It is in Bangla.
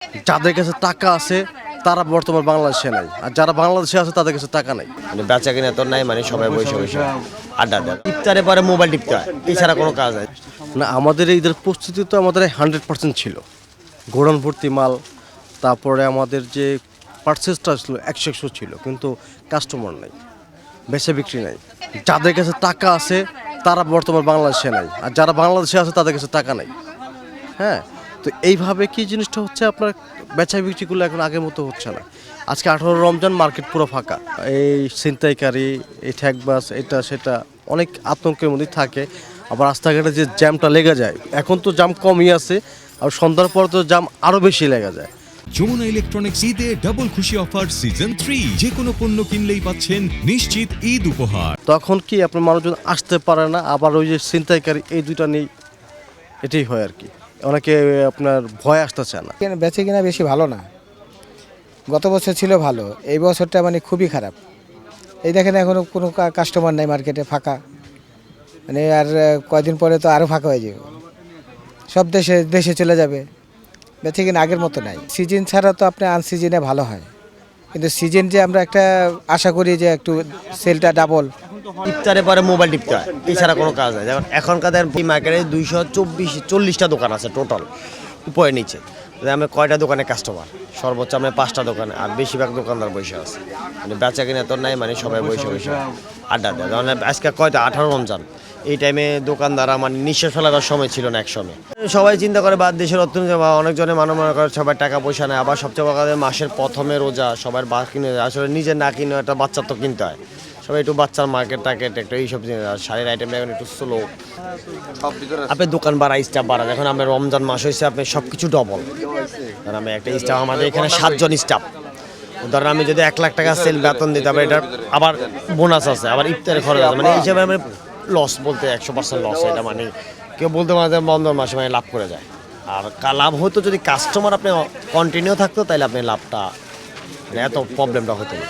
যাদের কাছে টাকা আছে তারা বর্তমান বাংলাদেশে নাই, আর যারা বাংলাদেশে আছে তাদের কাছে টাকা নাই। মানে বেচা কিনা তো নাই, মানে সবাই বসে বসে আড্ডা দেয়। ইফতারে পরে মোবাইল টিপতে হয়, এছাড়া কোনো কাজ নাই। না, আমাদের ঈদের প্রস্তুতি তো আমাদের 100% ছিল। গোডাউন ভর্তি মাল, তারপরে আমাদের যে পার্সেসটা ছিল 100 ছিল, কিন্তু কাস্টমার নাই, বেচা বিক্রি নাই। যাদের কাছে টাকা আছে তারা বর্তমান বাংলাদেশে নাই, আর যারা বাংলাদেশে আছে তাদের কাছে টাকা নাই। হ্যাঁ, তো এইভাবে কি জিনিসটা হচ্ছে, আপনার বেচা বিক্রিগুলো এখন আগের মতো হচ্ছে না। আজকে 18 রমজান, মার্কেট পুরো ফাঁকা। এই ছিনতাইকারী, এই ঠ্যাকবাস, এটা সেটা অনেক আতঙ্কের মধ্যেই থাকে। আবার রাস্তাঘাটে যে জ্যামটা লেগে যায়, এখন তো জ্যাম কমই আছে, আর সন্ধ্যার পর তো জ্যাম আরও বেশি লেগে যায়। যমুনা ইলেকট্রনিক্স ঈদে ডাবল খুশি অফার সিজন 3, যে কোনো পণ্য কিনলেই পাচ্ছেন নিশ্চিত ঈদ উপহার। তখন কি আপনার মানুষজন আসতে পারে না, আবার ওই যে ছিনতাইকারী, এই দুইটা নেই, এটাই হয় আর কি। অনেকে আপনার ভয় আসতে চায় না। বেচে কিনা বেশি ভালো না। গত বছর ছিল ভালো, এই বছরটা মানে খুবই খারাপ। এই দেখেন এখনও কোনো কাস্টমার নাই, মার্কেটে ফাঁকা। মানে আর কয়দিন পরে তো আরও ফাঁকা হয়ে যাবে, সব দেশে দেশে চলে যাবে। বেচে কিনা আগের মতো নাই। সিজন ছাড়া তো আপনি আনসিজনে ভালো হয়, কিন্তু সিজন যে আমরা একটা আশা করি যে একটু সেলটা ডাবল। ইফতারে পরে মোবাইল টিপতে হয়, এছাড়া কোনো কাজ নাই। যেমন এখনকার মার্কেটে 240 দোকান আছে টোটাল, উপরে নিচে। আমি কয়টা দোকানে কাস্টমার, সর্বোচ্চ আমরা 5টা দোকানে, আর বেশিরভাগ দোকানদার বসে আছে। মানে বেচা কিনা তো নাই, মানে সবাই বসে বসে আড্ডা দেয়। যেমন আজকে কয়টা 18 রমজান, এই টাইমে দোকানদার আমার নিঃশ্বাস ফেলাবার সময় ছিল না এক সময়। সবাই চিন্তা করে বা দেশের অর্থনীতি বা অনেকজনে মনে করে সবাই টাকা পয়সা নেয়। আবার সবচেয়ে বড় কথা, মাসের প্রথমে রোজা, সবার কিনে আসলে নিজে না কিনে একটা বাচ্চার তো কিনতে হয়। সবাই একটু বাচ্চার মার্কেট টার্কেট একটু এইসব জিনিস, শাড়ির আইটেম এখন একটু স্লো। আপনি দোকান বাড়া, স্টাফ বাড়ান। এখন আমরা রমজান মাস হয়েছে, আপনি সব কিছু ডবল। ধরেন আমি একটা স্টাফ, আমাদের এখানে 7 জন স্টাফ। ধরেন আমি যদি 1 লাখ টাকা সেল বেতন দিতে হবে, এটার আবার বোনাস আছে, আবার ইফতারের খরচ আছে। মানে এই হিসাবে আমি লস বলতে 100% লস। এটা মানে কেউ বলতে পারে যে বন্ধ মাসে মানে লাভ করে যায়। আর লাভ হতো যদি কাস্টমার আপনি কন্টিনিউ থাকতো, তাহলে আপনি লাভটা, মানে এত প্রবলেমটা হতো না।